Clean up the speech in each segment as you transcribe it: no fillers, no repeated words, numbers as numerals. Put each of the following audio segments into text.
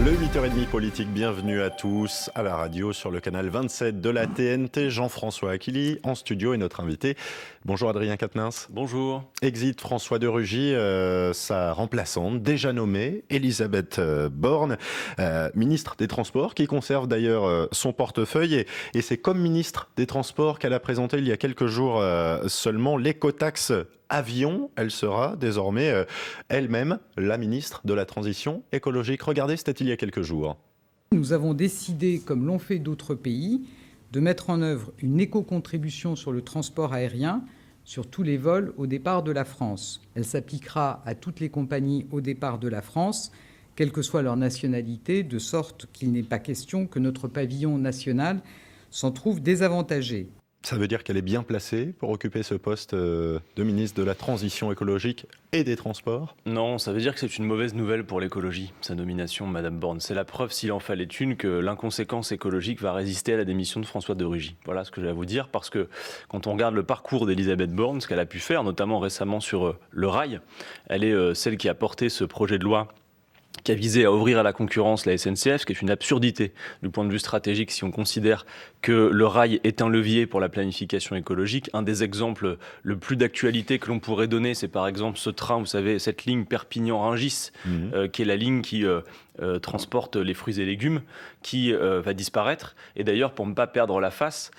Le 8h30 politique, bienvenue à tous à la radio sur le canal 27 de la TNT. Jean-François Aquili en studio et notre invité. Bonjour Adrien Quatennens. Bonjour. Exit François de Rugy, sa remplaçante déjà nommée, Elisabeth Borne, ministre des Transports, qui conserve d'ailleurs son portefeuille. Et c'est comme ministre des Transports qu'elle a présenté il y a quelques jours seulement l'écotaxe avion. Elle sera désormais elle-même la ministre de la Transition écologique. Regardez, c'était il y a quelques jours. Nous avons décidé, comme l'ont fait d'autres pays, de mettre en œuvre une éco-contribution sur le transport aérien sur tous les vols au départ de la France. Elle s'appliquera à toutes les compagnies au départ de la France, quelle que soit leur nationalité, de sorte qu'il n'est pas question que notre pavillon national s'en trouve désavantagé. Ça veut dire qu'elle est bien placée pour occuper ce poste de ministre de la Transition écologique et des Transports? Non, ça veut dire que c'est une mauvaise nouvelle pour l'écologie, sa nomination, Madame Borne. C'est la preuve, s'il en fallait une, que l'inconséquence écologique va résister à la démission de François de Rugy. Voilà ce que j'ai à vous dire, parce que quand on regarde le parcours d'Elisabeth Borne, ce qu'elle a pu faire, notamment récemment sur le rail, elle est celle qui a porté ce projet de loi qui a visé à ouvrir à la concurrence la SNCF, ce qui est une absurdité du point de vue stratégique si on considère que le rail est un levier pour la planification écologique. Un des exemples le plus d'actualité que l'on pourrait donner, c'est par exemple ce train, vous savez, cette ligne Perpignan-Rungis, qui est la ligne qui transporte les fruits et légumes, qui va disparaître. Et d'ailleurs, pour ne pas perdre la face,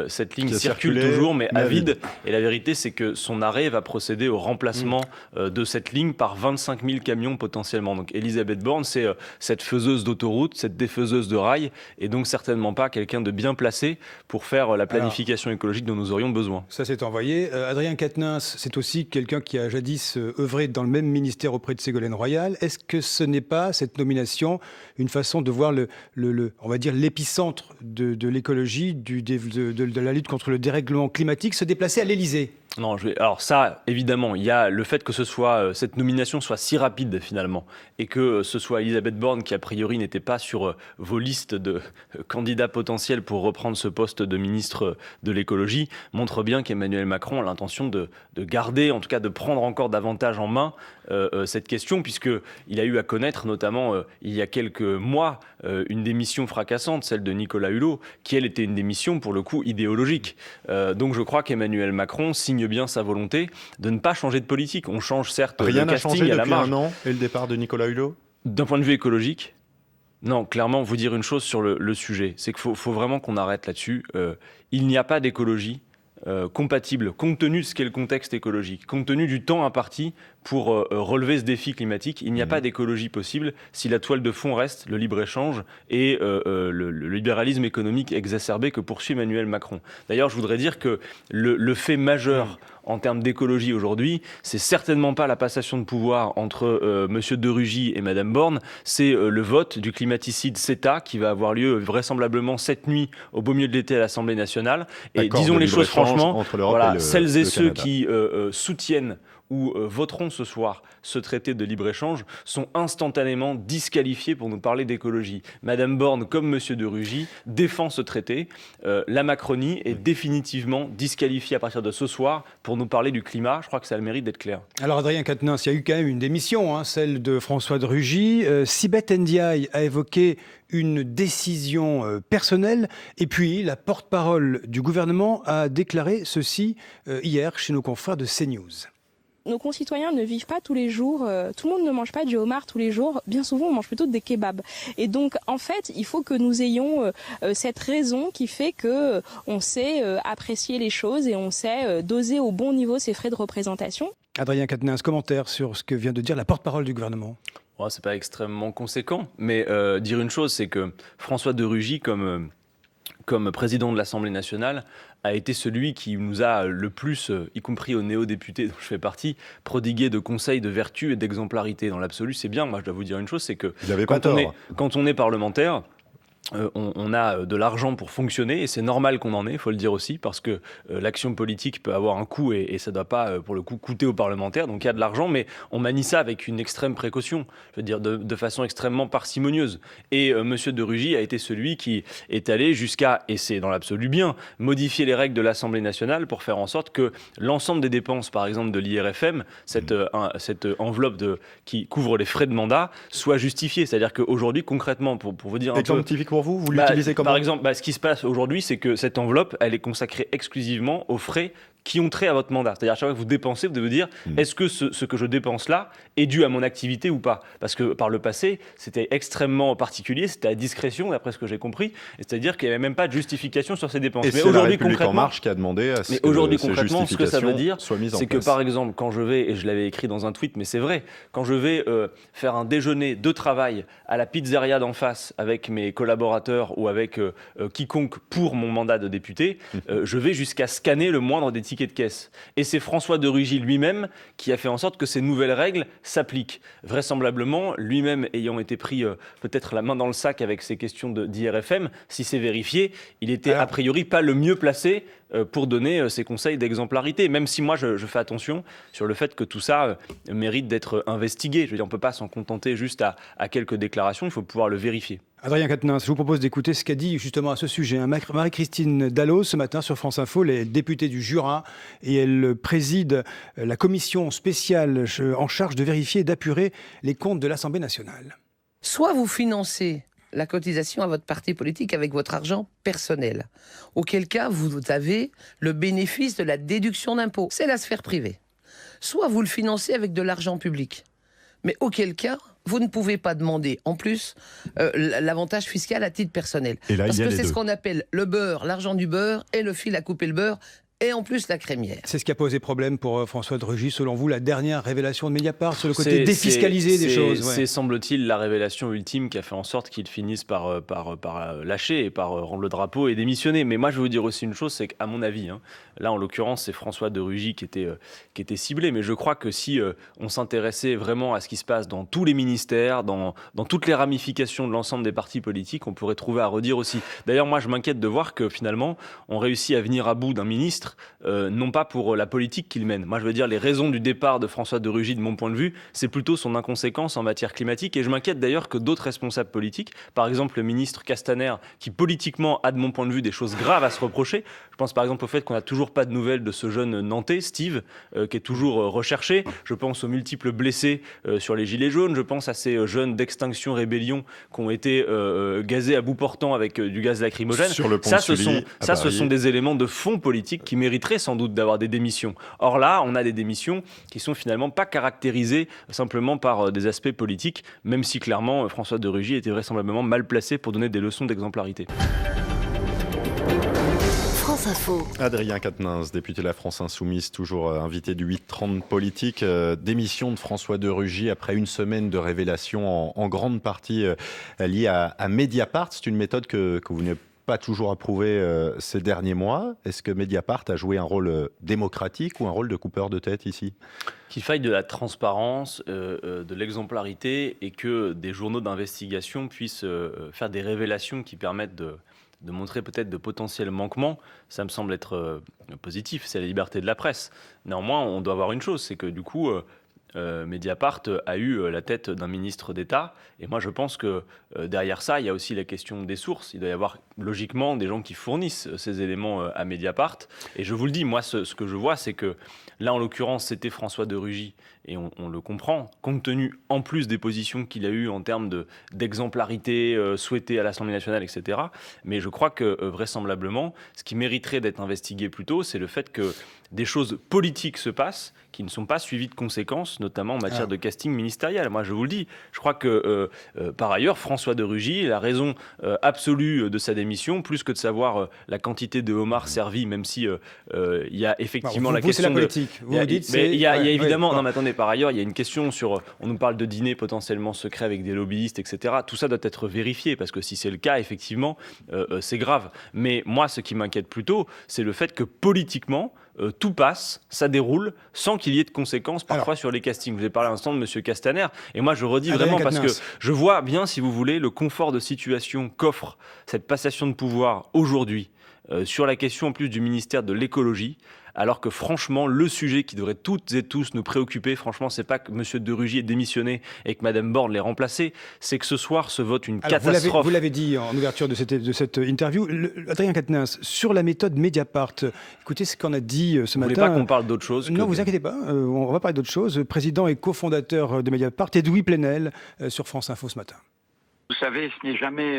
cette ligne circule toujours, mais à vide. Et la vérité, c'est que son arrêt va procéder au remplacement de cette ligne par 25 000 camions potentiellement. Donc Elisabeth Borne, c'est cette faiseuse d'autoroute, cette défaiseuse de rail, et donc certainement pas quelqu'un de bien placé pour faire la planification écologique dont nous aurions besoin. Ça s'est envoyé. Adrien Quatennens, c'est aussi quelqu'un qui a jadis œuvré dans le même ministère auprès de Ségolène Royal. Est-ce que ce n'est pas, cette nomination, une façon de voir on va dire l'épicentre de l'écologie, de la lutte contre le dérèglement climatique se déplacer à l'Élysée? Non, alors ça, évidemment, il y a le fait que cette nomination soit si rapide finalement, et que ce soit Elisabeth Borne qui a priori n'était pas sur vos listes de candidats potentiels pour reprendre ce poste de ministre de l'écologie, montre bien qu'Emmanuel Macron a l'intention de garder, en tout cas de prendre encore davantage en main cette question, puisqu'il a eu à connaître notamment il y a quelques mois une démission fracassante, celle de Nicolas Hulot, qui elle était une démission pour le coup idéologique. Donc je crois qu'Emmanuel Macron signe bien sa volonté de ne pas changer de politique. On change certes le casting à la marge. Rien n'a changé depuis un an et le départ de Nicolas Hulot? D'un point de vue écologique, non, clairement, vous dire une chose sur le sujet, c'est qu'il faut vraiment qu'on arrête là-dessus. Il n'y a pas d'écologie compatible, compte tenu de ce qu'est le contexte écologique, compte tenu du temps imparti pour relever ce défi climatique. Il n'y a pas d'écologie possible si la toile de fond reste le libre-échange et le libéralisme économique exacerbé que poursuit Emmanuel Macron. D'ailleurs, je voudrais dire que le fait majeur en termes d'écologie aujourd'hui, c'est certainement pas la passation de pouvoir entre Monsieur de Rugy et Madame Borne, c'est le vote du climaticide CETA qui va avoir lieu vraisemblablement cette nuit au beau milieu de l'été à l'Assemblée nationale. Et disons les choses franchement, voilà, celles et ceux qui soutiennent ou voteront ce soir ce traité de libre-échange sont instantanément disqualifiés pour nous parler d'écologie. Madame Borne, comme Monsieur de Rugy, défend ce traité. La Macronie est définitivement disqualifiée à partir de ce soir pour nous parler du climat. Je crois que ça a le mérite d'être clair. Alors Adrien Quatennens, il y a eu quand même une démission, celle de François de Rugy. Sibeth Ndiaye a évoqué une décision personnelle. Et puis, la porte-parole du gouvernement a déclaré ceci hier chez nos confrères de CNews. Nos concitoyens ne vivent pas tous les jours, tout le monde ne mange pas du homard tous les jours, bien souvent on mange plutôt des kebabs. Et donc en fait il faut que nous ayons cette raison qui fait que on sait apprécier les choses et on sait doser au bon niveau ces frais de représentation. Adrien Quatennens, commentaire sur ce que vient de dire la porte-parole du gouvernement. Oh, c'est pas extrêmement conséquent, mais dire une chose, c'est que François de Rugy, comme président de l'Assemblée nationale, a été celui qui nous a le plus, y compris aux néo-députés dont je fais partie, prodigué de conseils de vertu et d'exemplarité. Dans l'absolu, c'est bien. Moi, je dois vous dire une chose, c'est que quand on est parlementaire, on a de l'argent pour fonctionner et c'est normal qu'on en ait, il faut le dire aussi, parce que l'action politique peut avoir un coût et ça ne doit pas, pour le coup, coûter aux parlementaires. Donc il y a de l'argent, mais on manie ça avec une extrême précaution, je veux dire de façon extrêmement parcimonieuse. Et M. de Rugy a été celui qui est allé jusqu'à, et c'est dans l'absolu bien, modifier les règles de l'Assemblée nationale pour faire en sorte que l'ensemble des dépenses, par exemple de l'IRFM, cette enveloppe qui couvre les frais de mandat, soit justifiée. C'est-à-dire qu'aujourd'hui, concrètement, pour vous dire un peu... Typique pour vous l'utilisez comment ? Par exemple, ce qui se passe aujourd'hui, c'est que cette enveloppe, elle est consacrée exclusivement aux frais qui ont trait à votre mandat. C'est-à-dire, à chaque fois que vous dépensez, vous devez dire, est-ce que ce que je dépense là est dû à mon activité ou pas ? Parce que par le passé, c'était extrêmement particulier, c'était à discrétion, d'après ce que j'ai compris, c'est-à-dire qu'il n'y avait même pas de justification sur ces dépenses. Et mais c'est la République En Marche qui a demandé à ce que ces justifications soient mises en place. C'est que, par exemple, quand je vais, et je l'avais écrit dans un tweet, mais c'est vrai, quand je vais faire un déjeuner de travail à la pizzeria d'en face avec mes collaborateurs ou avec quiconque pour mon mandat de député, je vais jusqu'à scanner le moindre des tickets de caisse. Et c'est François de Rugy lui-même qui a fait en sorte que ces nouvelles règles s'appliquent. Vraisemblablement, lui-même ayant été pris peut-être la main dans le sac avec ces questions d'IRFM, si c'est vérifié, il était a priori pas le mieux placé pour donner ses conseils d'exemplarité, même si moi je fais attention sur le fait que tout ça mérite d'être investigué. Je veux dire, on ne peut pas s'en contenter juste à quelques déclarations, il faut pouvoir le vérifier. Adrien Quatennens, je vous propose d'écouter ce qu'a dit justement à ce sujet Marie-Christine Dalloz ce matin sur France Info, elle est députée du Jura et elle préside la commission spéciale en charge de vérifier et d'apurer les comptes de l'Assemblée nationale. Soit vous financez la cotisation à votre parti politique avec votre argent personnel, auquel cas vous avez le bénéfice de la déduction d'impôt. C'est la sphère privée. Soit vous le financez avec de l'argent public, mais auquel cas vous ne pouvez pas demander en plus l'avantage fiscal à titre personnel. Et là, parce que c'est ce qu'on appelle le beurre, l'argent du beurre et le fil à couper le beurre. Et en plus la crémière. C'est ce qui a posé problème pour François de Rugy, selon vous, la dernière révélation de Mediapart sur le côté défiscalisé des choses. C'est semble-t-il la révélation ultime qui a fait en sorte qu'ils finissent par lâcher et par rendre le drapeau et démissionner. Mais moi je vais vous dire aussi une chose, c'est qu'à mon avis, là en l'occurrence c'est François de Rugy qui était ciblé, mais je crois que si on s'intéressait vraiment à ce qui se passe dans tous les ministères, dans toutes les ramifications de l'ensemble des partis politiques, on pourrait trouver à redire aussi. D'ailleurs moi je m'inquiète de voir que finalement on réussit à venir à bout d'un ministre non pas pour la politique qu'il mène. Moi, je veux dire, les raisons du départ de François de Rugy, de mon point de vue, c'est plutôt son inconséquence en matière climatique. Et je m'inquiète d'ailleurs que d'autres responsables politiques, par exemple le ministre Castaner, qui politiquement a, de mon point de vue, des choses graves à se reprocher. Je pense par exemple au fait qu'on n'a toujours pas de nouvelles de ce jeune Nantais, Steve, qui est toujours recherché. Je pense aux multiples blessés sur les Gilets jaunes. Je pense à ces jeunes d'Extinction Rébellion qui ont été gazés à bout portant avec du gaz lacrymogène. Sur le pont de Sully, ce sont des éléments de fond politique qui mériteraient sans doute d'avoir des démissions. Or là, on a des démissions qui sont finalement pas caractérisées simplement par des aspects politiques, même si clairement François de Rugy était vraisemblablement mal placé pour donner des leçons d'exemplarité. France Info. Adrien Quatennens, député de la France Insoumise, toujours invité du 8-30 politique. Démission de François de Rugy après une semaine de révélations en grande partie liées à Mediapart. C'est une méthode que vous n'avez pas toujours approuvé ces derniers mois. Est-ce que Mediapart a joué un rôle démocratique ou un rôle de coupeur de tête ici ? Qu'il faille de la transparence, de l'exemplarité et que des journaux d'investigation puissent faire des révélations qui permettent de montrer peut-être de potentiels manquements, ça me semble être positif, c'est la liberté de la presse. Néanmoins, on doit voir une chose, c'est que du coup, Mediapart a eu la tête d'un ministre d'État. Et moi, je pense que derrière ça, il y a aussi la question des sources. Il doit y avoir logiquement des gens qui fournissent ces éléments à Mediapart. Et je vous le dis, moi, ce que je vois, c'est que là, en l'occurrence, c'était François de Rugy. Et on le comprend, compte tenu en plus des positions qu'il a eues en termes d'exemplarité souhaitée à l'Assemblée nationale, etc. Mais je crois que vraisemblablement, ce qui mériterait d'être investigué plus tôt, c'est le fait que des choses politiques se passent qui ne sont pas suivies de conséquences, notamment en matière de casting ministériel. Moi, je vous le dis, je crois que par ailleurs, François de Rugy, la raison absolue de sa démission, plus que de savoir la quantité de homards servis, même si il y a effectivement la question de... la politique. Il y a évidemment... Non, mais attendez, par ailleurs, il y a une question sur... On nous parle de dîner potentiellement secret avec des lobbyistes, etc. Tout ça doit être vérifié, parce que si c'est le cas, effectivement, c'est grave. Mais moi, ce qui m'inquiète plutôt, c'est le fait que politiquement, tout passe, ça déroule, sans qu'il y ait de conséquences parfois sur les castings. Vous avez parlé à l'instant de M. Castaner, et moi je redis vraiment parce que je vois bien, si vous voulez, le confort de situation qu'offre cette passation de pouvoir aujourd'hui sur la question en plus du ministère de l'écologie, alors que franchement, le sujet qui devrait toutes et tous nous préoccuper, franchement, c'est pas que M. de Rugy ait démissionné et que Mme Borne l'ait remplacé, c'est que ce soir se vote une catastrophe. Vous l'avez dit en ouverture de cette interview, Adrien Quatennens, sur la méthode Mediapart, écoutez ce qu'on a dit ce matin. Vous voulez pas qu'on parle d'autre chose? Non, vous inquiétez pas, on va parler d'autre chose. Président et cofondateur de Mediapart, Edoui Plenel, sur France Info ce matin. Vous savez, ce n'est jamais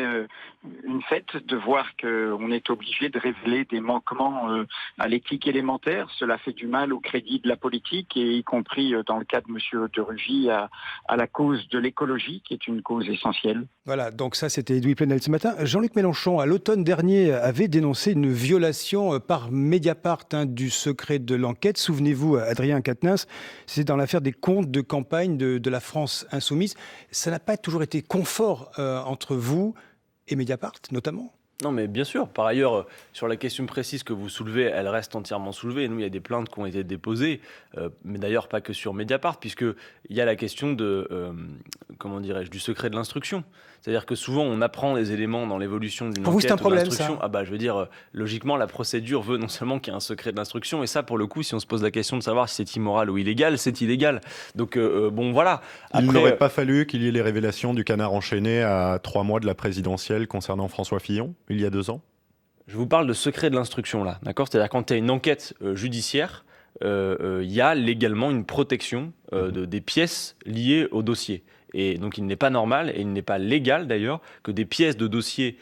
une fête de voir qu'on est obligé de révéler des manquements à l'éthique élémentaire. Cela fait du mal au crédit de la politique, et y compris dans le cas de M. de Rugy à la cause de l'écologie, qui est une cause essentielle. Voilà, donc ça c'était Edoui Plenel ce matin. Jean-Luc Mélenchon, à l'automne dernier, avait dénoncé une violation par Mediapart du secret de l'enquête. Souvenez-vous, Adrien Quatennens, c'est dans l'affaire des comptes de campagne de la France Insoumise. Ça n'a pas toujours été confort entre vous et Mediapart, notamment? Non, mais bien sûr. Par ailleurs, sur la question précise que vous soulevez, elle reste entièrement soulevée. Nous, il y a des plaintes qui ont été déposées, mais d'ailleurs pas que sur Mediapart, puisqu'il y a la question du secret de l'instruction. C'est-à-dire que souvent, on apprend des éléments dans l'évolution d'une enquête. Pour vous, c'est un problème, ça? Je veux dire, logiquement, la procédure veut non seulement qu'il y ait un secret de l'instruction, et ça, pour le coup, si on se pose la question de savoir si c'est immoral ou illégal, c'est illégal. Donc, voilà. Il n'aurait pas fallu qu'il y ait les révélations du canard enchaîné à 3 mois de la présidentielle concernant François Fillon, il y a 2 ans? Je vous parle de secret de l'instruction, là. D'accord ? C'est-à-dire quand il y a une enquête judiciaire, il y a légalement une protection des pièces liées au dossier. Et donc il n'est pas normal, et il n'est pas légal d'ailleurs, que des pièces de dossiers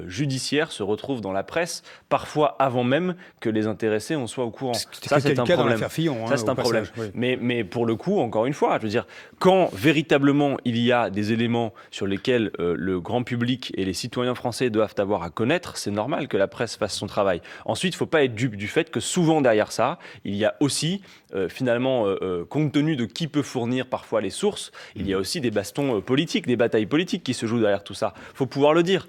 judiciaires se retrouvent dans la presse, parfois avant même que les intéressés en soient au courant. Ça, c'est un problème. Fillon, ça, c'est un problème. Oui. Mais pour le coup, encore une fois, je veux dire, quand véritablement il y a des éléments sur lesquels le grand public et les citoyens français doivent avoir à connaître, c'est normal que la presse fasse son travail. Ensuite, il ne faut pas être dupe du fait que souvent derrière ça, il y a aussi, compte tenu de qui peut fournir parfois les sources, il y a aussi des bastons politiques, des batailles politiques qui se jouent derrière tout ça. Il faut pouvoir le dire.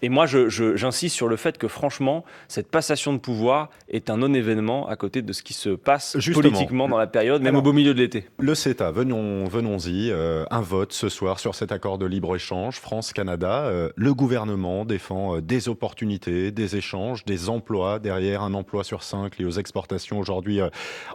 Et moi, j'insiste sur le fait que, franchement, cette passation de pouvoir est un non-événement à côté de ce qui se passe politiquement dans la période, même au beau milieu de l'été. Le CETA, venons-y. Un vote ce soir sur cet accord de libre-échange France-Canada. Le gouvernement défend des opportunités, des échanges, des emplois derrière un emploi sur 5 lié aux exportations aujourd'hui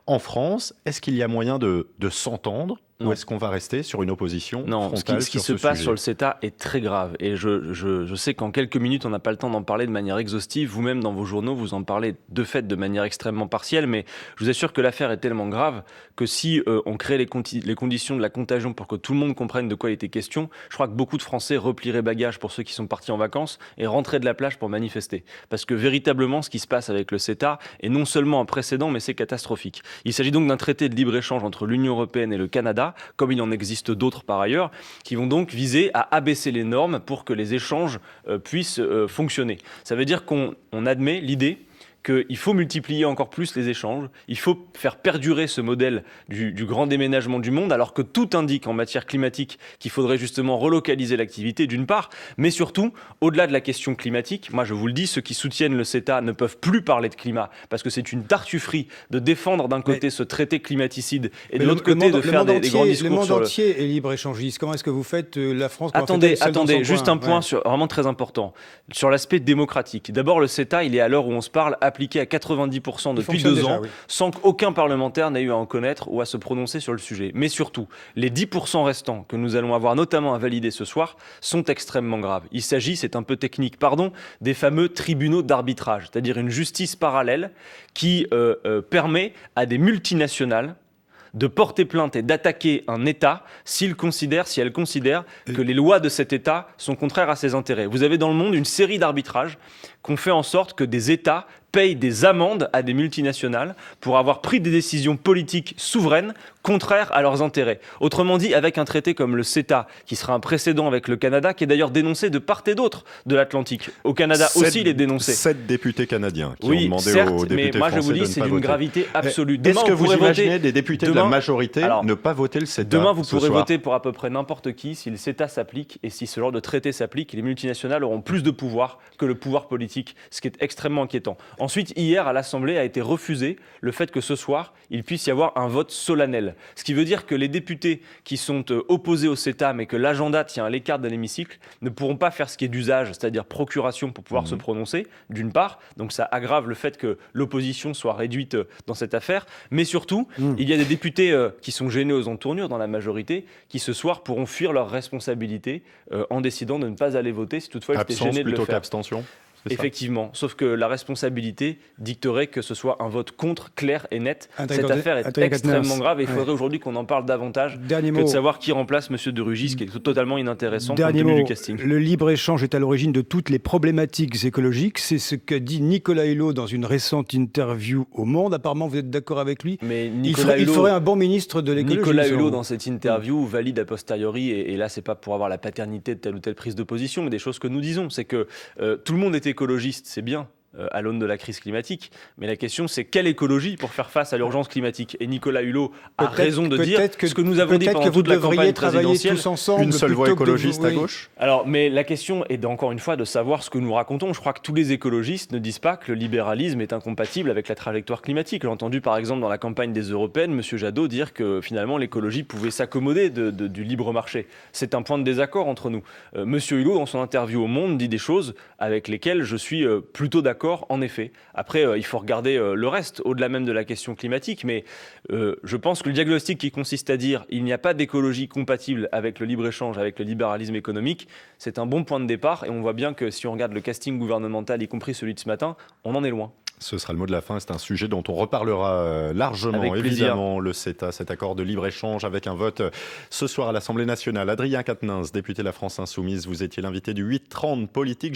en France. Est-ce qu'il y a moyen de s'entendre? Ou est-ce qu'on va rester sur une opposition frontale? Ce qui se passe sur le CETA est très grave. Et je sais qu'en quelques minutes, on n'a pas le temps d'en parler de manière exhaustive. Vous-même, dans vos journaux, vous en parlez de fait de manière extrêmement partielle. Mais je vous assure que l'affaire est tellement grave que si on crée les conditions de la contagion pour que tout le monde comprenne de quoi il était question, je crois que beaucoup de Français replieraient bagages pour ceux qui sont partis en vacances et rentraient de la plage pour manifester. Parce que véritablement, ce qui se passe avec le CETA est non seulement un précédent, mais c'est catastrophique. Il s'agit donc d'un traité de libre-échange entre l'Union européenne et le Canada, comme il en existe d'autres par ailleurs, qui vont donc viser à abaisser les normes pour que les échanges puissent fonctionner. Ça veut dire qu'on admet l'idée qu'il faut multiplier encore plus les échanges, il faut faire perdurer ce modèle du grand déménagement du monde, alors que tout indique en matière climatique qu'il faudrait justement relocaliser l'activité d'une part, mais surtout, au-delà de la question climatique, moi je vous le dis, ceux qui soutiennent le CETA ne peuvent plus parler de climat, parce que c'est une tartufferie de défendre d'un côté ce traité climaticide, et de l'autre côté de faire des grands discours. Le monde entier est libre-échangiste. Comment est-ce que vous faites la France? Attendez, juste un point vraiment très important, sur l'aspect démocratique. D'abord, le CETA, il est à l'heure où on se parle appliqué à 90% depuis 2 ans, sans qu'aucun parlementaire n'ait eu à en connaître ou à se prononcer sur le sujet. Mais surtout, les 10% restants que nous allons avoir notamment à valider ce soir sont extrêmement graves. Il s'agit, c'est un peu technique, des fameux tribunaux d'arbitrage, c'est-à-dire une justice parallèle qui permet à des multinationales de porter plainte et d'attaquer un État si elle considère que les lois de cet État sont contraires à ses intérêts. Vous avez dans le monde une série d'arbitrages qui ont fait en sorte que des États payent des amendes à des multinationales pour avoir pris des décisions politiques souveraines contraires à leurs intérêts. Autrement dit, avec un traité comme le CETA, qui sera un précédent avec le Canada, qui est d'ailleurs dénoncé de part et d'autre de l'Atlantique. Au Canada aussi, il est dénoncé. 7 députés canadiens qui ont demandé certes, aux députés mais moi français je vous dis, de ne c'est pas d'une voter. gravité absolue. Est-ce que vous imaginez des députés de la majorité ne pas voter le CETA? Demain, vous pourrez voter pour à peu près n'importe qui si le CETA s'applique, et si ce genre de traité s'applique, les multinationales auront plus de pouvoir que le pouvoir politique, ce qui est extrêmement inquiétant. Ensuite, hier, à l'Assemblée, a été refusé le fait que ce soir, il puisse y avoir un vote solennel. Ce qui veut dire que les députés qui sont opposés au CETA, mais que l'agenda tient à l'écart de l'hémicycle, ne pourront pas faire ce qui est d'usage, c'est-à-dire procuration pour pouvoir se prononcer, d'une part. Donc ça aggrave le fait que l'opposition soit réduite dans cette affaire. Mais surtout, il y a des députés qui sont gênés aux entournures dans la majorité, qui ce soir pourront fuir leurs responsabilités en décidant de ne pas aller voter si toutefois ils étaient gênés de le plutôt faire. qu'abstention. Effectivement, sauf que la responsabilité dicterait que ce soit un vote contre, clair et net. Cette affaire est extrêmement grave et il faudrait aujourd'hui qu'on en parle davantage que de savoir qui remplace M. de Rugy, ce qui est totalement inintéressant compte tenu du casting. Le libre-échange est à l'origine de toutes les problématiques écologiques. C'est ce qu'a dit Nicolas Hulot dans une récente interview au Monde. Apparemment, vous êtes d'accord avec lui. Mais il ferait un bon ministre de l'écologie. Nicolas Hulot, dans cette interview, valide a posteriori, et là, c'est pas pour avoir la paternité de telle ou telle prise de position, mais des choses que nous disons. C'est que tout le monde est écologiste, c'est bien, à l'aune de la crise climatique. Mais la question, c'est quelle écologie pour faire face à l'urgence climatique ? Et Nicolas Hulot a raison de dire ce que nous avons dit pendant toute la campagne présidentielle. Une seule voix écologiste à gauche ? Alors, mais la question est encore une fois de savoir ce que nous racontons. Je crois que tous les écologistes ne disent pas que le libéralisme est incompatible avec la trajectoire climatique. J'ai entendu par exemple dans la campagne des européennes, M. Jadot dire que finalement l'écologie pouvait s'accommoder du libre marché. C'est un point de désaccord entre nous. M. Hulot, dans son interview au Monde, dit des choses avec lesquelles je suis plutôt d'accord. En effet. Après, il faut regarder le reste, au-delà même de la question climatique. Mais je pense que le diagnostic qui consiste à dire il n'y a pas d'écologie compatible avec le libre-échange, avec le libéralisme économique, c'est un bon point de départ. Et on voit bien que si on regarde le casting gouvernemental, y compris celui de ce matin, on en est loin. Ce sera le mot de la fin. C'est un sujet dont on reparlera largement, avec évidemment, le CETA, cet accord de libre-échange avec un vote ce soir à l'Assemblée nationale. Adrien Quatennens, député de la France Insoumise, vous étiez l'invité du 8h30 politique.